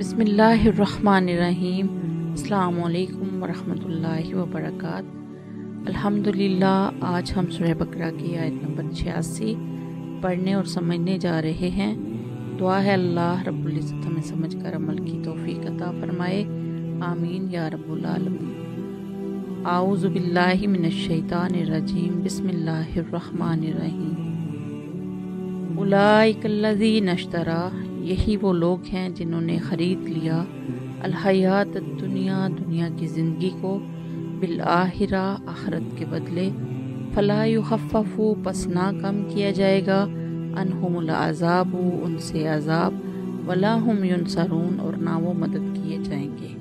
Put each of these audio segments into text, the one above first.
بسم اللہ الرحمن الرحیم۔ السلام علیکم ورحمۃ اللہ وبرکاتہ۔ الحمدللہ، آج ہم سورہ بقرہ کی آیت نمبر 86 پڑھنے اور سمجھنے جا رہے ہیں۔ دعا ہے اللہ رب العزت ہمیں سمجھ کر عمل کی توفیق عطا فرمائے، آمین یا رب العالمین۔ اعوذ باللہ من الشیطان الرجیم، بسم اللہ الرحمن الرحیم۔ اولئک الذین اشتروا، یہی وہ لوگ ہیں جنہوں نے خرید لیا الحیات الدنیا، دنیا کی زندگی کو، بالآخرہ، آخرت کے بدلے، فلا یخفف، پس نہ کم کیا جائے گا، عنہم العذاب، ان سے عذاب، ولا ہم ینصرون، اور نہ وہ مدد کیے جائیں گے۔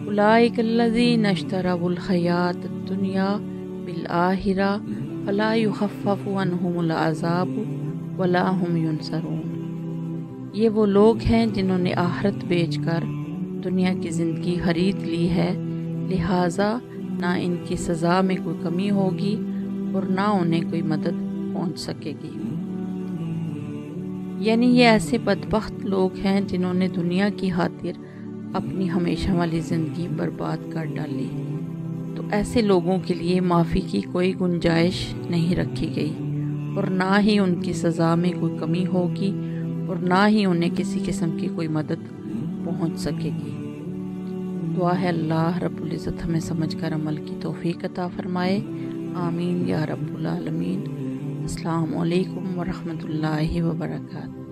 اولئک الذین اشتروا الحیات الدنیا بالآخرہ فلا یخفف عنہم العذاب ولا ہم ینصرون، یہ وہ لوگ ہیں جنہوں نے آخرت بیچ کر دنیا کی زندگی خرید لی ہے، لہٰذا نہ ان کی سزا میں کوئی کمی ہوگی اور نہ انہیں کوئی مدد پہنچ سکے گی۔ یعنی یہ ایسے بدبخت لوگ ہیں جنہوں نے دنیا کی خاطر اپنی ہمیشہ والی زندگی برباد کر ڈالی، تو ایسے لوگوں کے لیے معافی کی کوئی گنجائش نہیں رکھی گئی، اور نہ ہی ان کی سزا میں کوئی کمی ہوگی اور نہ ہی انہیں کسی قسم کی کوئی مدد پہنچ سکے گی۔ دعا ہے اللہ رب العزت ہمیں سمجھ کر عمل کی توفیق عطا فرمائے، آمین یا رب العالمین۔ السلام علیکم ورحمۃ اللہ وبرکاتہ۔